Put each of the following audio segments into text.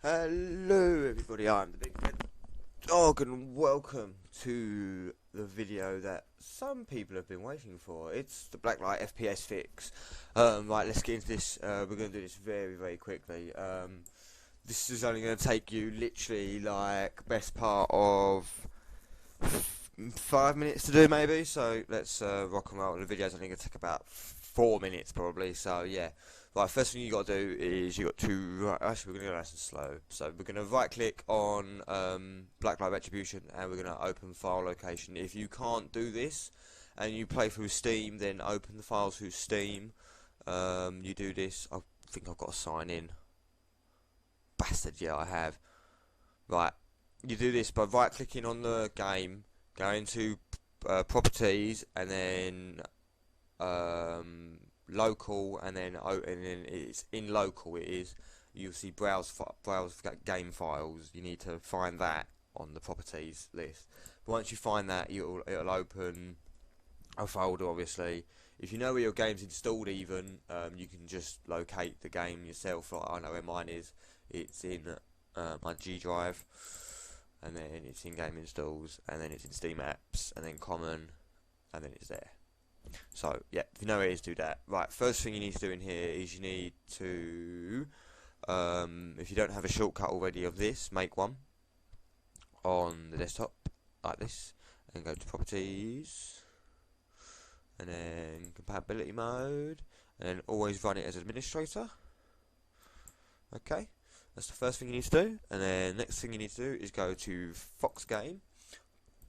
Hello everybody, I'm the Big Red Dog and welcome to the video that some people have been waiting for. It's the Blacklight FPS Fix. Right, let's get into this. We're going to do this very quickly. This is only going to take you literally like best part of 5 minutes to do maybe, so let's rock and roll. The video's only going to take about 4 minutes probably, so yeah. Right, first thing you got to do is you got to, actually we're going to go nice and slow, so we're going to right click on Blacklight Retribution and we're going to open file location. If you can't do this and you play through Steam, then open the files through Steam. You do this, I think I've got to sign in. Bastard, yeah I have. Right, you do this by right clicking on the game, go into properties and then local, and then it's in local. It is. You'll see browse game files. You need to find that on the properties list. But once you find that, it'll open a folder. Obviously, if you know where your game's installed, even you can just locate the game yourself. Like I know where mine is. It's in my G drive, and then it's in game installs, and then it's in Steam apps, and then common, and then it's there. So yeah, if you know where it is, do that. Right, first thing you need to do in here is you need to, if you don't have a shortcut already of this, make one on the desktop like this, and go to properties, and then compatibility mode, and then always run it as administrator. Okay, that's the first thing you need to do. And then next thing you need to do is go to Fox Game,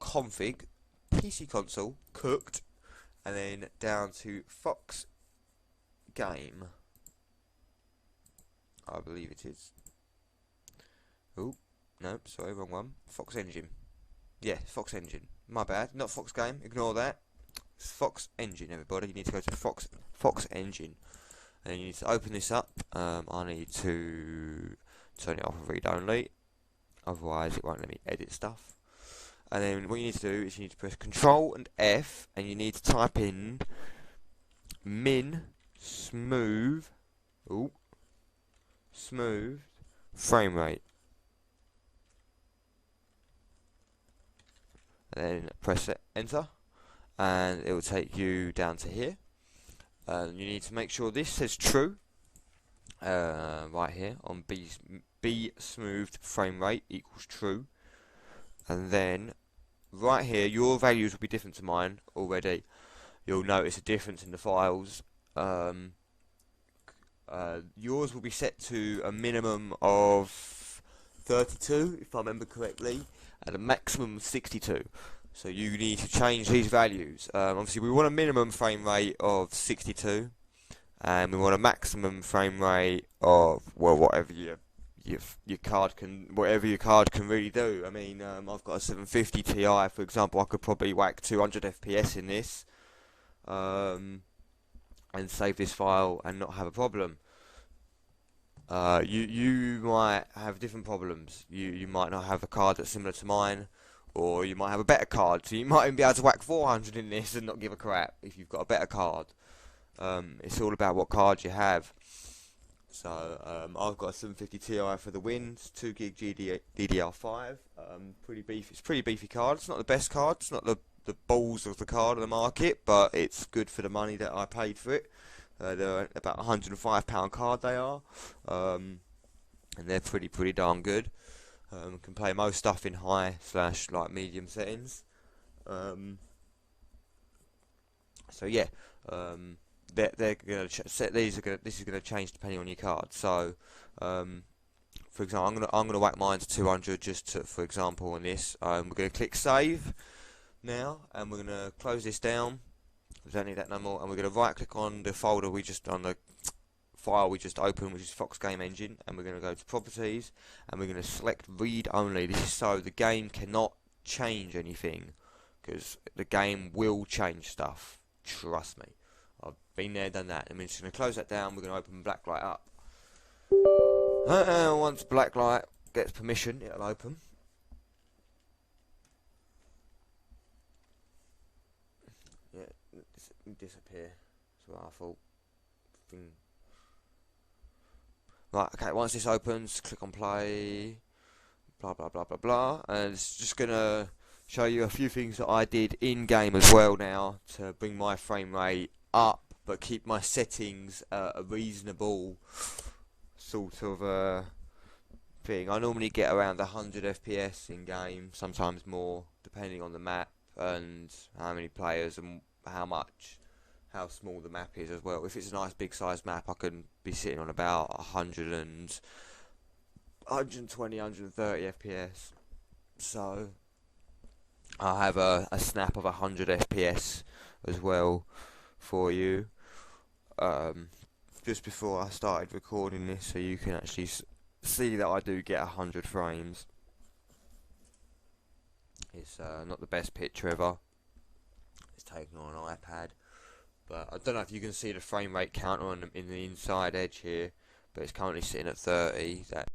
config, PC console, cooked, and then down to Fox Game. I believe it is. Oh, no, sorry, wrong one. Fox Engine. Yeah, Fox Engine. My bad, not Fox Game, ignore that. It's Fox Engine, everybody. You need to go to Fox Engine. And then you need to open this up. I need to turn it off and read only. Otherwise, it won't let me edit stuff. And then what you need to do is you need to press Control and F, and you need to type in min smooth frame rate, and then press enter, and it will take you down to here. And you need to make sure this says true right here on B smoothed frame rate equals true. And then right here, your values will be different to mine already. You'll notice a difference in the files. Yours will be set to a minimum of 32, if I remember correctly, and a maximum of 62. So you need to change these values. Obviously, we want a minimum frame rate of 62, and we want a maximum frame rate of, well, whatever your card can really do. I mean, I've got a 750 Ti, for example. I could probably whack 200 FPS in this, and save this file and not have a problem. You might have different problems. You might not have a card that's similar to mine, or you might have a better card. So you might even be able to whack 400 in this and not give a crap if you've got a better card. It's all about what card you have. So I've got a 750 Ti for the wins, 2GB DDR5. Pretty beefy. It's a pretty beefy card. It's not the best card. It's not the balls of the card on the market, but it's good for the money that I paid for it. They're about £105 card they are, and they're pretty darn good. Can play most stuff in high / like medium settings. So yeah. They're going to set these. This is going to change depending on your card. So, for example, I'm gonna whack mine to 200 just to, for example, on this. We're going to click save now, and we're going to close this down. We don't need that no more. And we're going to right click on the folder on the file we just opened, which is Fox Game Engine, and we're going to go to properties, and we're going to select read only. This is so the game cannot change anything, because the game will change stuff. Trust me. I've been there, done that. I'm just going to close that down. We're going to open Blacklight up. Once Blacklight gets permission, it'll open. Yeah, disappear. That's what I thought. Right, okay, once this opens, click on play, blah blah blah blah blah, and it's just gonna show you a few things that I did in game as well now to bring my frame rate up but keep my settings a reasonable sort of thing. I normally get around 100 FPS in game, sometimes more, depending on the map and how many players and how small the map is as well. If it's a nice big size map, I can be sitting on about 120, 130 FPS. So I have a snap of 100 FPS as well for you, just before I started recording this, so you can actually see that I do get 100 frames. It's not the best picture ever. It's taken on an iPad, but I don't know if you can see the frame rate counter in the inside edge here, but it's currently sitting at 30. That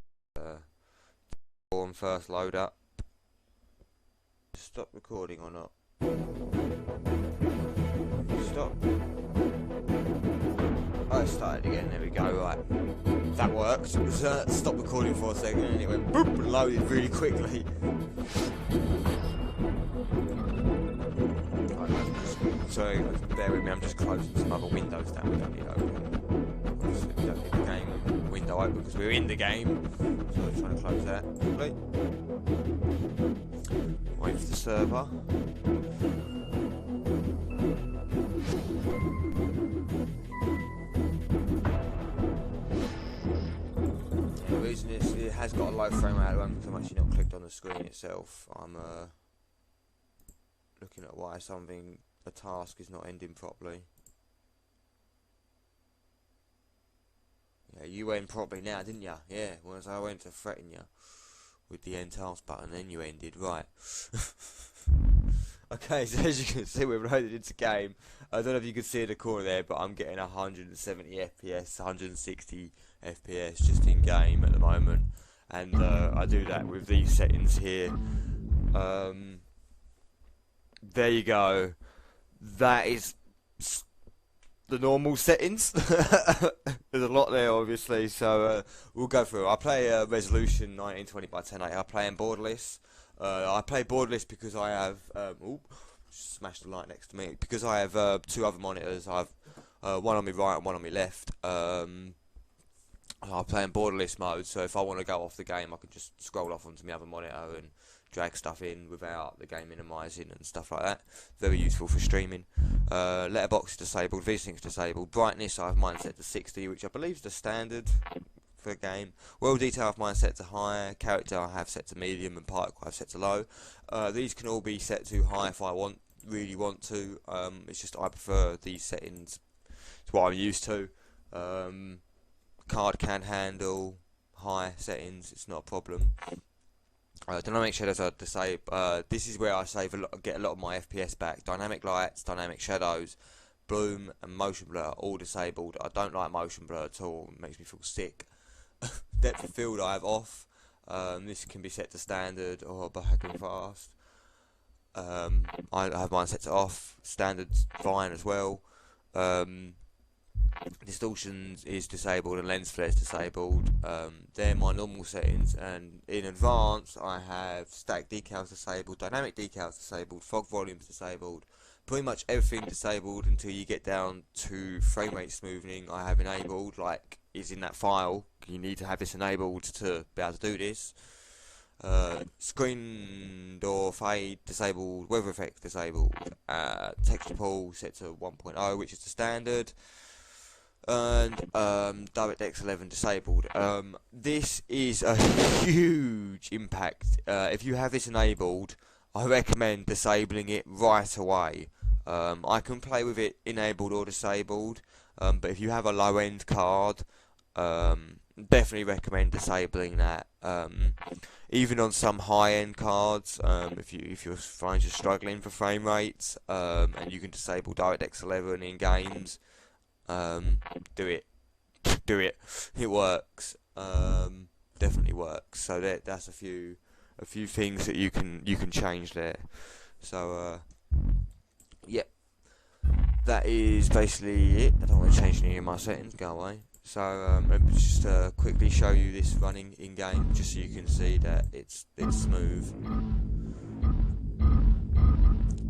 on first load up. Stop recording or not? Stop. Oh, it started again. There we go. Right, that worked. It was stop recording for a second, and it went boop and loaded really quickly. Sorry, bear with me. I'm just closing some other windows down. We don't need the game window open because we're in the game. So I'm trying to close that. Right. Wait for the server. The reason is it has got a low frame rate at the moment because I'm actually not clicked on the screen itself. I'm looking at why a task is not ending properly. Yeah, you went properly now, didn't you? Yeah, whereas I went to threaten you with the end task button, then you ended, right. Okay, so as you can see, we're loaded into game. I don't know if you can see the corner there, but I'm getting 170 FPS, 160 FPS just in game at the moment. And I do that with these settings here. There you go. That is the normal settings. There's a lot there, obviously, so we'll go through. I play resolution 1920 by 1080. I play in borderless. I play borderless because I have just smashed the light next to me. Because I have two other monitors. I have one on my right and one on my left. I play in borderless mode, so if I want to go off the game, I can just scroll off onto my other monitor and drag stuff in without the game minimizing and stuff like that. Very useful for streaming. Letterbox is disabled, VSync is disabled. Brightness, I have mine set to 60, which I believe is the standard for a game. World detail, I have mine set to high. Character, I have set to medium, and particle, I have set to low. These can all be set to high if I really want to. It's just I prefer these settings. It's what I'm used to. Card can handle high settings, it's not a problem. Dynamic shadows are disabled. This is where I get a lot of my FPS back. Dynamic lights, dynamic shadows, bloom and motion blur all disabled. I don't like motion blur at all, it makes me feel sick. Depth of field I have off. This can be set to standard or back and fast. I have mine set to off. Standard's fine as well. Distortions is disabled and lens flare is disabled. They're my normal settings, and in advanced I have static decals disabled, dynamic decals disabled, fog volumes disabled, pretty much everything disabled until you get down to frame rate smoothing. I have enabled, like is in that file. You need to have this enabled to be able to do this. Screen door fade disabled, weather effects disabled, texture pool set to 1.0, which is the standard, and DirectX 11 disabled. This is a huge impact. If you have this enabled, I recommend disabling it right away. I can play with it enabled or disabled, but if you have a low end card, definitely recommend disabling that. Even on some high end cards, if you find you're struggling for frame rates, and you can disable DirectX 11 in games, do it. It works. Definitely works. So that's a few things that you can change there. So yeah, that is basically it. I don't want to change any of my settings. Go away. So let me just quickly show you this running in game, just so you can see that it's smooth.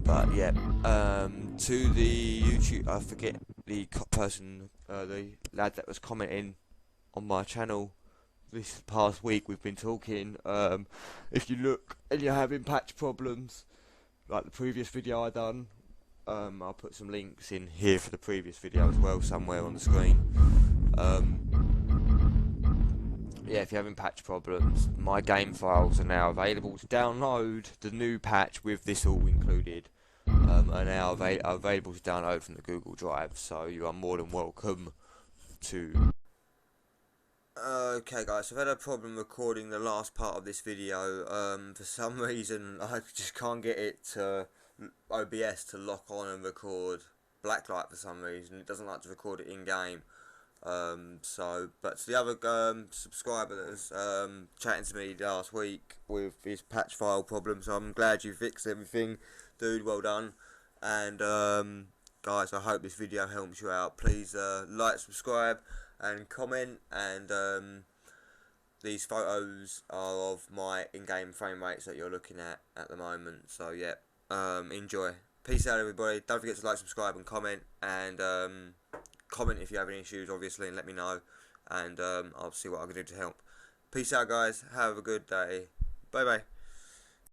But yeah, to the YouTube, I forget the person, the lad that was commenting on my channel this past week. We've been talking. If you look and you're having patch problems, like the previous video I done, I'll put some links in here for the previous video as well, somewhere on the screen. Yeah, if you're having patch problems, my game files are now available to download. The new patch with this all included are now available to download from the Google Drive, so you are more than welcome to. Okay guys, I've had a problem recording the last part of this video. For some reason I just can't get it to OBS to lock on and record Blacklight for some reason. It doesn't like to record it in game. But to the other subscriber that was chatting to me last week with his patch file problem, so I'm glad you fixed everything, dude, well done. And guys, I hope this video helps you out. Please like, subscribe and comment, and these photos are of my in-game frame rates that you're looking at the moment. So yeah, enjoy. Peace out everybody. Don't forget to like, subscribe and comment, and comment if you have any issues, obviously, and let me know, and I'll see what I can do to help. Peace out guys, have a good day, bye bye.